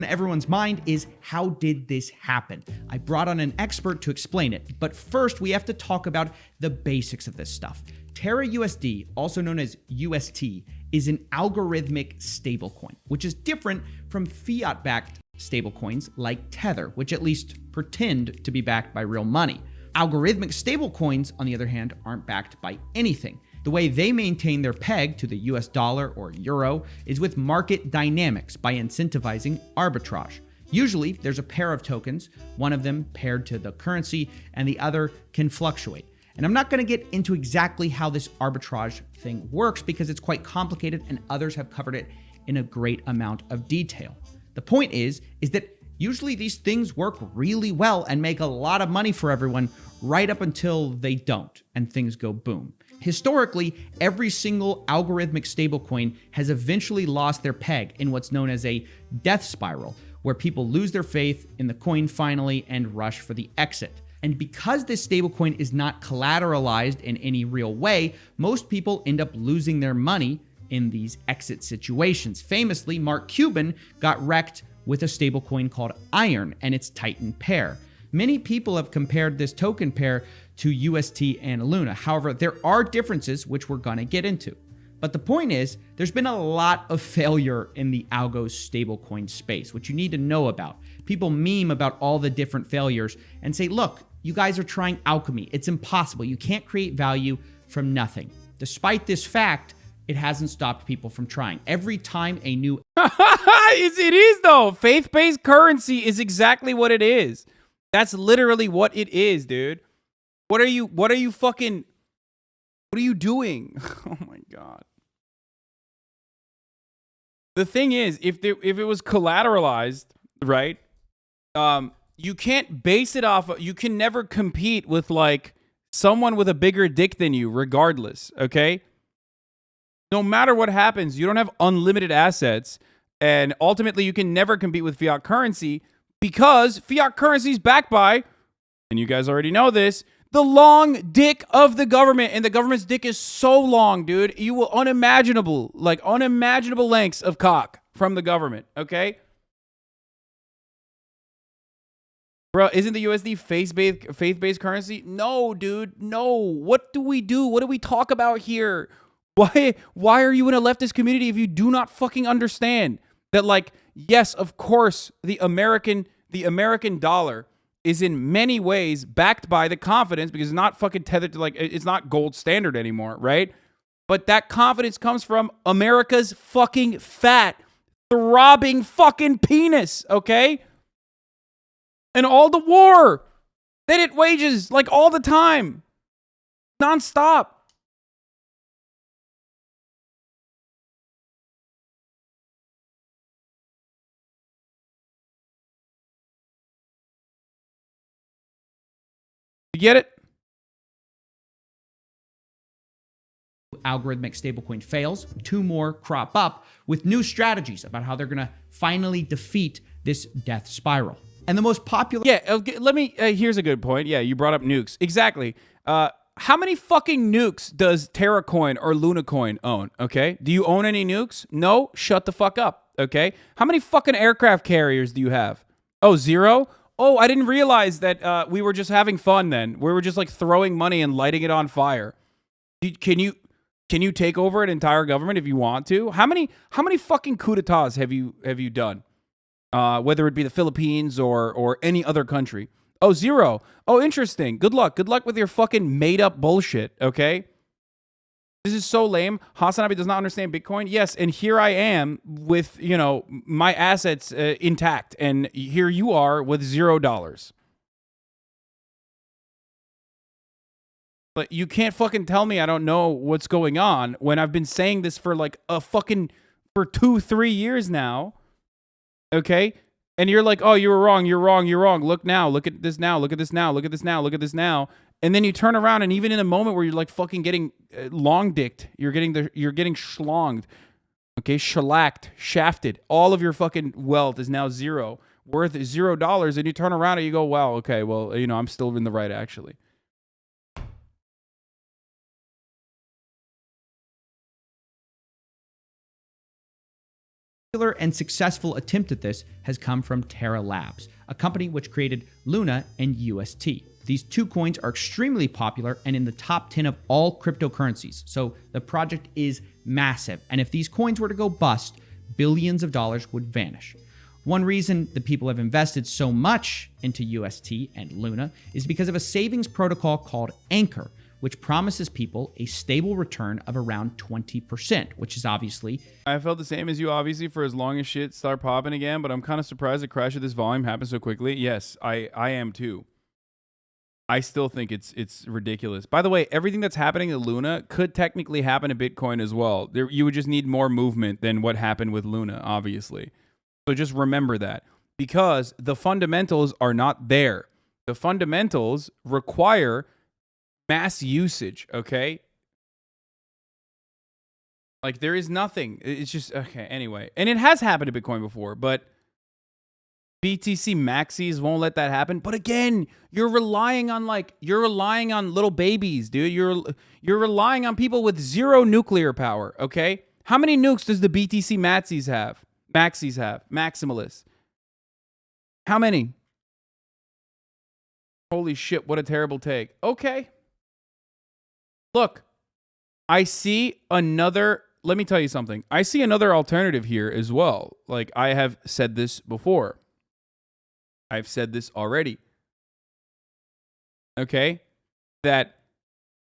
everyone's mind is, how did this happen? I brought on an expert to explain it, but first we have to talk about the basics of this stuff. Terra USD, also known as UST, is an algorithmic stablecoin, which is different from fiat-backed stablecoins like Tether, which at least pretend to be backed by real money. Algorithmic stablecoins, on the other hand, aren't backed by anything. The way they maintain their peg to the US dollar or euro is with market dynamics by incentivizing arbitrage. Usually, there's a pair of tokens, one of them paired to the currency, and the other can fluctuate. And I'm not going to get into exactly how this arbitrage thing works because it's quite complicated and others have covered it in a great amount of detail. The point is that usually these things work really well and make a lot of money for everyone right up until they don't and things go boom. Historically, every single algorithmic stablecoin has eventually lost their peg in what's known as a death spiral, where people lose their faith in the coin finally and rush for the exit. And because this stablecoin is not collateralized in any real way, most people end up losing their money in these exit situations. Famously, Mark Cuban got wrecked with a stablecoin called Iron and its Titan pair. Many people have compared this token pair to UST and Luna. However, there are differences which we're going to get into. But the point is, there's been a lot of failure in the algo stablecoin space, which you need to know about. People meme about all the different failures and say, look, you guys are trying alchemy. It's impossible. You can't create value from nothing. Despite this fact, it hasn't stopped people from trying. Every time a new... It is, though. Faith-based currency is exactly what it is. That's literally what it is, dude. What are you doing? Oh my God. The thing is, if it was collateralized, right? You can't base it off of, you can never compete with like someone with a bigger dick than you, regardless, okay? No matter what happens, you don't have unlimited assets, and ultimately you can never compete with fiat currency because fiat currency is backed by, and you guys already know this, the long dick of the government, and the government's dick is so long, dude. You will unimaginable lengths of cock from the government, okay? Bro, isn't the USD faith-based currency? No, dude, no. What do we do? What do we talk about here? Why are you in a leftist community if you do not fucking understand that, like, yes, of course, the American dollar is in many ways backed by the confidence because it's not fucking tethered to, like, it's not gold standard anymore, right? But that confidence comes from America's fucking fat, throbbing fucking penis, okay? And all the war that it wages, like, all the time. Nonstop. You get it? Algorithmic stablecoin fails, two more crop up with new strategies about how they're going to finally defeat this death spiral. And the most popular... Yeah, let me... here's a good point. Yeah, you brought up nukes. Exactly. How many fucking nukes does TerraCoin or LunaCoin own, okay? Do you own any nukes? No? Shut the fuck up, okay? How many fucking aircraft carriers do you have? Oh, 0? Oh, I didn't realize that we were just having fun then. We were just, like, throwing money and lighting it on fire. Can you take over an entire government if you want to? How many fucking coup d'etats have you done? Whether it be the Philippines or any other country. Oh, 0. Oh, interesting. Good luck. Good luck with your fucking made-up bullshit, okay? This is so lame. Hasanabi does not understand Bitcoin. Yes, and here I am with, you know, my assets intact, and here you are with $0. But you can't fucking tell me I don't know what's going on when I've been saying this for like for 2-3 years now. Okay? And you're like, oh, you were wrong, you're wrong, you're wrong. Look now, look at this now, look at this now, look at this now, look at this now. And then you turn around and even in a moment where you're like fucking getting long dicked, you're getting schlonged. Okay, shellacked, shafted. All of your fucking wealth is now zero, worth $0, and you turn around and you go, wow, okay, well, you know, I'm still in the right actually. popular and successful attempt at this has come from Terra Labs, a company which created Luna and UST. These two coins are extremely popular and in the top 10 of all cryptocurrencies, so the project is massive. And if these coins were to go bust, billions of dollars would vanish. One reason the people have invested so much into UST and Luna is because of a savings protocol called Anchor, which promises people a stable return of around 20%, which is obviously... I felt the same as you, obviously, for as long as shit start popping again, but I'm kind of surprised the crash of this volume happened so quickly. Yes, I am too. I still think it's ridiculous. By the way, everything that's happening to Luna could technically happen to Bitcoin as well. You would just need more movement than what happened with Luna, obviously. So just remember that. Because the fundamentals are not there. The fundamentals require mass usage, okay? Like, there is nothing. It's just, okay, anyway. And it has happened to Bitcoin before, but BTC maxis won't let that happen. But again, you're relying on little babies, dude. You're relying on people with zero nuclear power, okay? How many nukes does the BTC maxis have? Maximalists. How many? Holy shit, what a terrible take. Okay. Look, I see another, let me tell you something. I see another alternative here as well. Like, I have said this before. I've said this already. Okay? That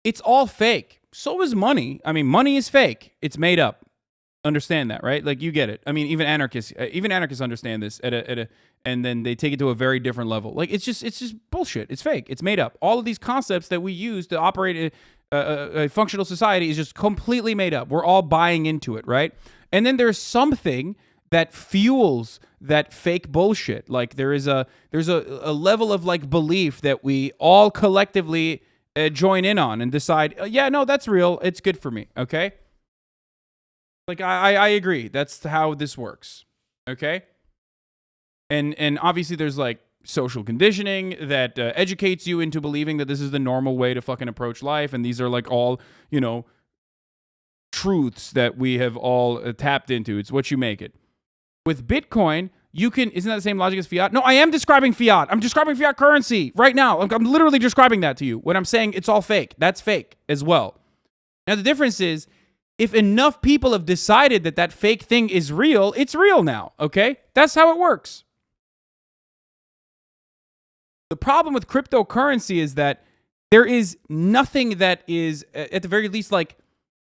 it's all fake. So is money. I mean, money is fake. It's made up. Understand that, right? Like, you get it. I mean, even anarchists understand this and then they take it to a very different level. Like, it's just bullshit. It's fake. It's made up. All of these concepts that we use to operate a functional society is just completely made up. We're all buying into it, right? And then there's something that fuels that fake bullshit. Like, there's a level of like belief that we all collectively join in on and decide, yeah, no, that's real. It's good for me. Okay. Like, I agree. That's how this works. Okay. And obviously there's like social conditioning that educates you into believing that this is the normal way to fucking approach life. And these are like all, truths that we have all tapped into. It's what you make it. With Bitcoin, isn't that the same logic as fiat? No, I am describing fiat. I'm describing fiat currency right now. I'm literally describing that to you when I'm saying it's all fake. That's fake as well. Now, the difference is, if enough people have decided that that fake thing is real, it's real now, okay? That's how it works. The problem with cryptocurrency is that there is nothing that is, at the very least, like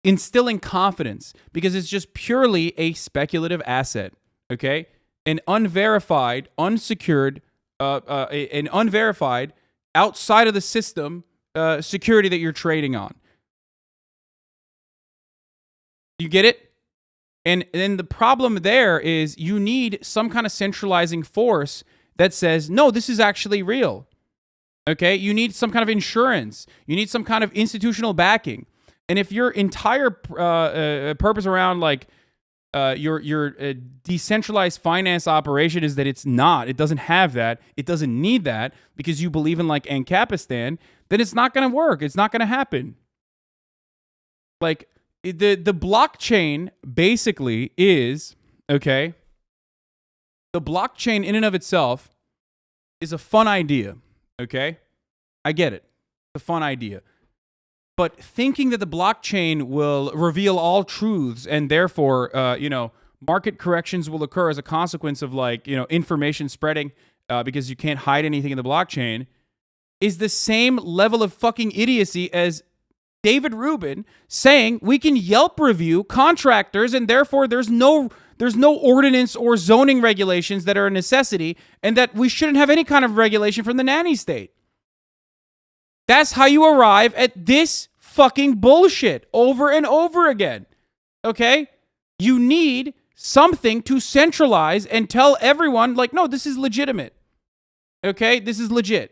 instilling confidence, because it's just purely a speculative asset, okay? An unverified, unsecured, an unverified, outside of the system security that you're trading on. You get it? And then the problem there is you need some kind of centralizing force that says, no, this is actually real. Okay? You need some kind of insurance. You need some kind of institutional backing. And if your entire purpose around like your decentralized finance operation is that it doesn't have that, it doesn't need that because you believe in like Ancapistan, then it's not going to work. It's not going to happen. Like, the blockchain basically is, okay, the blockchain in and of itself is a fun idea, okay? I get it. It's a fun idea. But thinking that the blockchain will reveal all truths and therefore, market corrections will occur as a consequence of like, information spreading because you can't hide anything in the blockchain is the same level of fucking idiocy as David Rubin saying we can Yelp review contractors and therefore there's no ordinance or zoning regulations that are a necessity and that we shouldn't have any kind of regulation from the nanny state. That's how you arrive at this fucking bullshit over and over again. Okay? You need something to centralize and tell everyone like, no, this is legitimate. Okay? This is legit.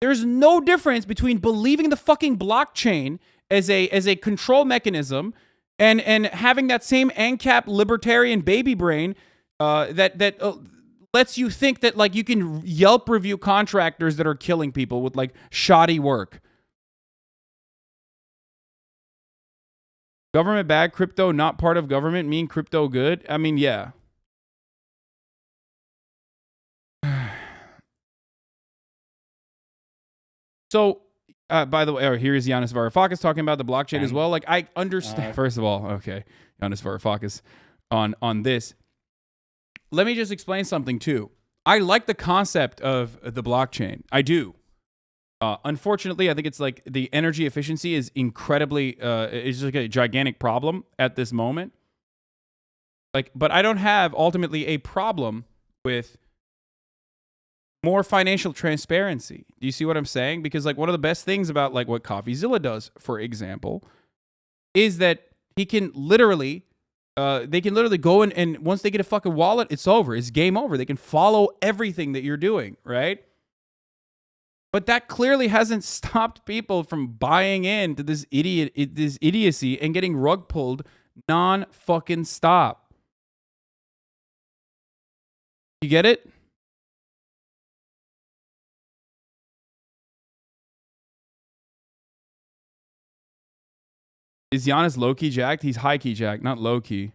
There's no difference between believing the fucking blockchain as a control mechanism and having that same ANCAP libertarian baby brain that lets you think that like you can Yelp review contractors that are killing people with like shoddy work. Government bad, crypto not part of government, mean crypto good? I mean, yeah. So, by the way, here's Yanis Varoufakis talking about the blockchain as well. Like, I understand. First of all, okay, Yanis Varoufakis on this. Let me just explain something too. I like the concept of the blockchain. I do. Unfortunately, I think it's like the energy efficiency is incredibly, it's like a gigantic problem at this moment. Like, but I don't have ultimately a problem with more financial transparency. Do you see what I'm saying? Because like one of the best things about like what CoffeeZilla does, for example, is that he can literally, they can literally go in and once they get a fucking wallet, it's over. It's game over. They can follow everything that you're doing, right? But that clearly hasn't stopped people from buying into this idiocy and getting rug pulled non-fucking stop. You get it? Is Giannis low-key jacked? He's high-key jacked, not low-key.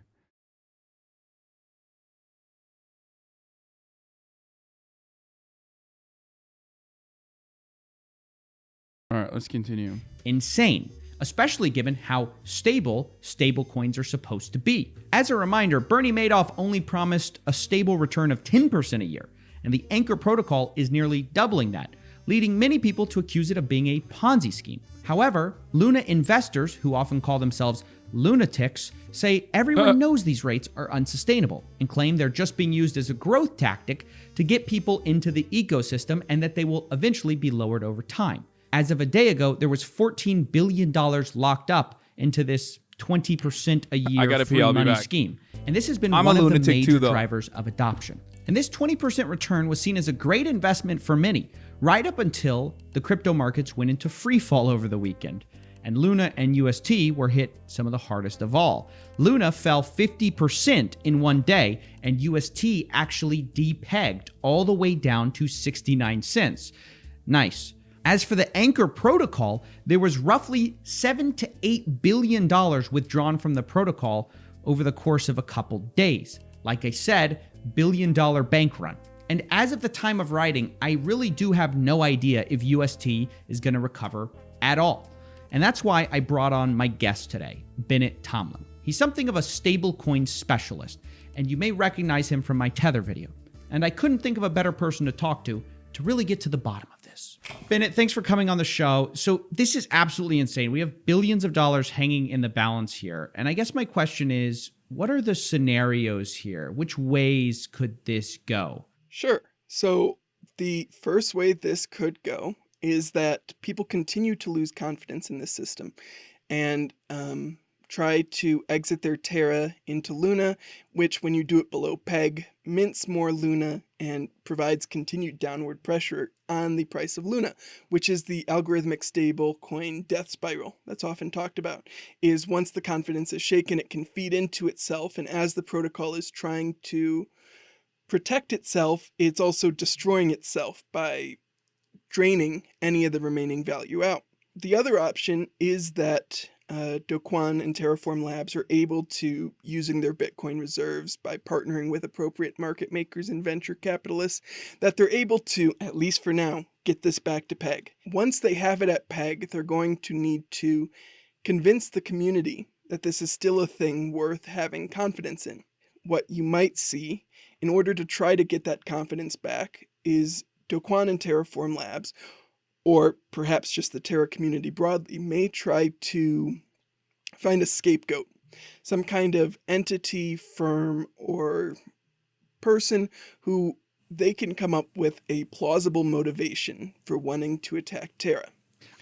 All right, let's continue. Insane, especially given how stable stablecoins are supposed to be. As a reminder, Bernie Madoff only promised a stable return of 10% a year, and the Anchor protocol is nearly doubling that, leading many people to accuse it of being a Ponzi scheme. However, Luna investors, who often call themselves lunatics, say everyone knows these rates are unsustainable and claim they're just being used as a growth tactic to get people into the ecosystem and that they will eventually be lowered over time. As of a day ago, there was $14 billion locked up into this 20% a year free money scheme. And this has been one of the major drivers of adoption. And this 20% return was seen as a great investment for many, right up until the crypto markets went into free fall over the weekend. And Luna and UST were hit some of the hardest of all. Luna fell 50% in one day, and UST actually depegged all the way down to 69 cents. Nice. As for the Anchor protocol, there was roughly $7 to $8 billion withdrawn from the protocol over the course of a couple days. Like I said, billion-dollar bank run. And as of the time of writing, I really do have no idea if UST is going to recover at all. And that's why I brought on my guest today, Bennett Tomlin. He's something of a stablecoin specialist, and you may recognize him from my Tether video. And I couldn't think of a better person to talk to really get to the bottom of this. Bennett, thanks for coming on the show. So this is absolutely insane. We have billions of dollars hanging in the balance here. And I guess my question is, what are the scenarios here? Which ways could this go? Sure. So the first way this could go is that people continue to lose confidence in this system and try to exit their Terra into Luna, which when you do it below peg, mints more Luna and provides continued downward pressure on the price of Luna, which is the algorithmic stable coin death spiral that's often talked about. Is once the confidence is shaken, it can feed into itself, and as the protocol is trying to protect itself, it's also destroying itself by draining any of the remaining value out. The other option is that Do Kwon and Terraform Labs are able to, using their Bitcoin reserves by partnering with appropriate market makers and venture capitalists, that they're able to, at least for now, get this back to peg. Once they have it at peg, they're going to need to convince the community that this is still a thing worth having confidence in. What you might see, in order to try to get that confidence back, is Do Kwon and Terraform Labs, or perhaps just the Terra community broadly, may try to find a scapegoat, some kind of entity, firm, or person who they can come up with a plausible motivation for wanting to attack Terra.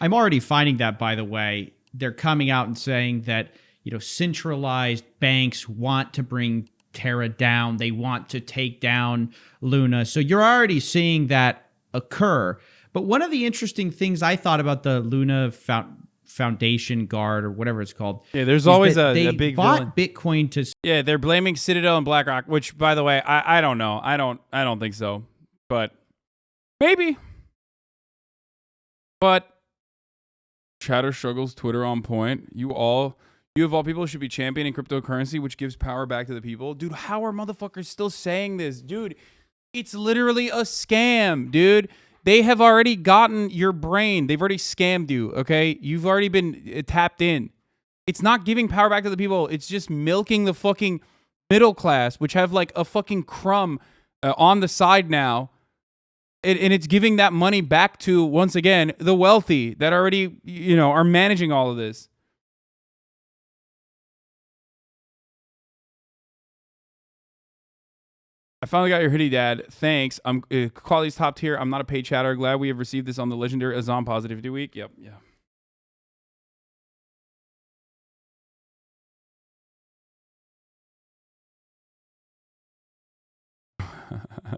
I'm already finding that, by the way. They're coming out and saying that, centralized banks want to bring Terra down. They want to take down Luna. So you're already seeing that occur. But one of the interesting things I thought about the Luna Foundation Guard, or whatever it's called. Yeah, there's always a big villain. They bought Bitcoin to... Yeah, they're blaming Citadel and BlackRock, which, by the way, I don't know. I don't think so. But maybe. But Chatter Struggles, Twitter on point. You all You of all people should be championing cryptocurrency, which gives power back to the people. Dude, how are motherfuckers still saying this? Dude, it's literally a scam, dude. They have already gotten your brain. They've already scammed you, okay? You've already been tapped in. It's not giving power back to the people. It's just milking the fucking middle class, which have like a fucking crumb on the side now. And it's giving that money back to, once again, the wealthy that already, are managing all of this. I finally got your hoodie, Dad. Thanks. Quality's top tier. I'm not a paid chatter. Glad we have received this on the legendary Azam Positivity Week. Yep, yeah.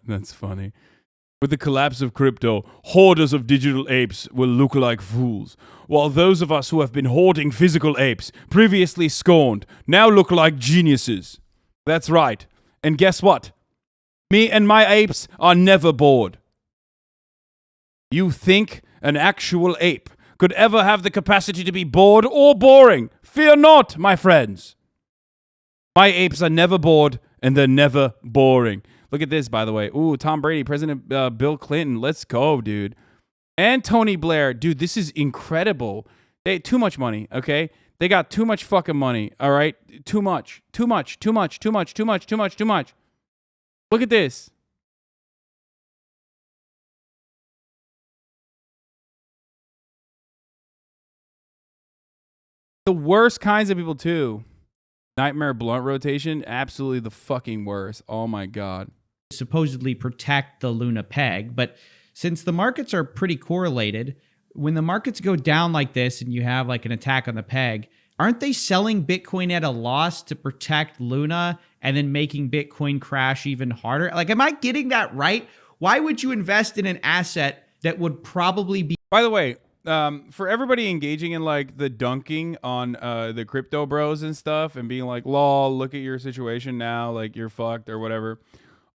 That's funny. With the collapse of crypto, hoarders of digital apes will look like fools, while those of us who have been hoarding physical apes, previously scorned, now look like geniuses. That's right. And guess what? Me and my apes are never bored. You think an actual ape could ever have the capacity to be bored or boring? Fear not, my friends. My apes are never bored, and they're never boring. Look at this, by the way. Ooh, Tom Brady, President Bill Clinton. Let's go, dude. And Tony Blair. Dude, this is incredible. Too much money, okay? They got too much fucking money, all right? Too much. Too much. Too much. Too much. Too much. Too much. Too much. Look at this. The worst kinds of people, too. Nightmare blunt rotation, absolutely the fucking worst. Oh, my God. Supposedly protect the Luna peg, but since the markets are pretty correlated, when the markets go down like this and you have like an attack on the peg, aren't they selling Bitcoin at a loss to protect Luna and then making Bitcoin crash even harder? Like, am I getting that right? Why would you invest in an asset that would probably be... By the way, for everybody engaging in like the dunking on the crypto bros and stuff and being like, lol, look at your situation now, like you're fucked or whatever.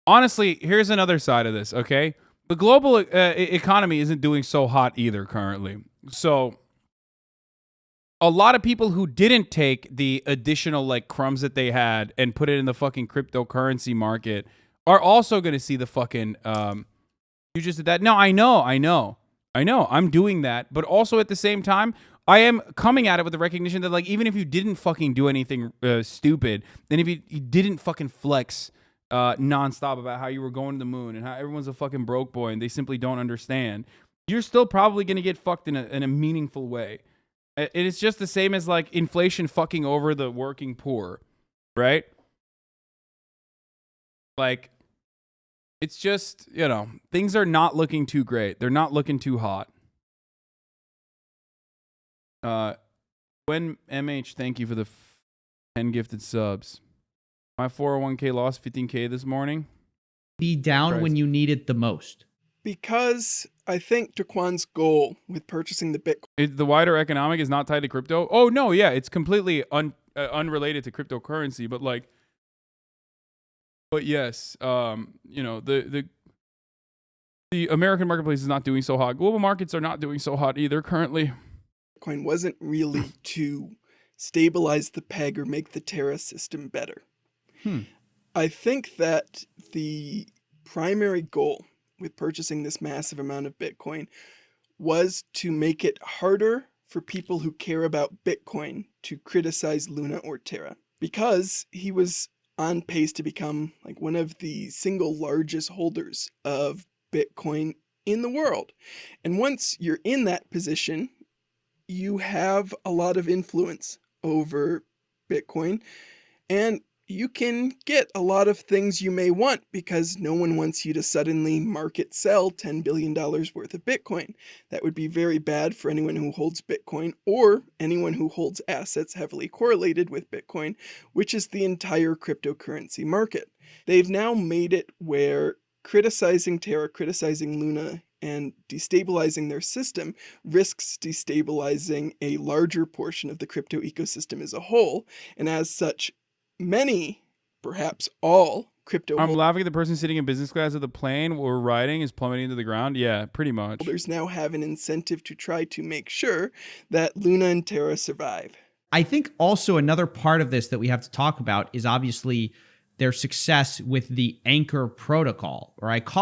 Honestly, here's another side of this, okay? The global economy isn't doing so hot either currently. So a lot of people who didn't take the additional like crumbs that they had and put it in the fucking cryptocurrency market are also going to see the fucking you just did that. No, I know. I'm doing that, but also at the same time, I am coming at it with the recognition that like even if you didn't fucking do anything stupid, then if you didn't fucking flex nonstop about how you were going to the moon and how everyone's a fucking broke boy and they simply don't understand, you're still probably going to get fucked in a meaningful way. It is just the same as like inflation fucking over the working poor, right? Like, it's just, things are not looking too great. They're not looking too hot. When MH, thank you for the 10 gifted subs. My 401k lost 15k this morning. Be down when you need it the most. Because I think Daquan's goal with purchasing the Bitcoin... The wider economic is not tied to crypto? Oh, no, yeah. It's completely unrelated to cryptocurrency, but like... But yes, the American marketplace is not doing so hot. Global markets are not doing so hot either currently. Bitcoin wasn't really to stabilize the peg or make the Terra system better. I think that the primary goal with purchasing this massive amount of Bitcoin was to make it harder for people who care about Bitcoin to criticize Luna or Terra, because he was on pace to become like one of the single largest holders of Bitcoin in the world. And once you're in that position, you have a lot of influence over Bitcoin, and you can get a lot of things you may want because no one wants you to suddenly market sell $10 billion worth of Bitcoin. That would be very bad for anyone who holds Bitcoin or anyone who holds assets heavily correlated with Bitcoin, which is the entire cryptocurrency market. They've now made it where criticizing Terra, criticizing Luna, and destabilizing their system risks destabilizing a larger portion of the crypto ecosystem as a whole, and as such, many, perhaps all, crypto I'm laughing at the person sitting in business class of the plane or riding is plummeting to the ground. Yeah, pretty much. Holders now have an incentive to try to make sure that Luna and Terra survive. I think also another part of this that we have to talk about is obviously their success with the Anchor protocol, or I call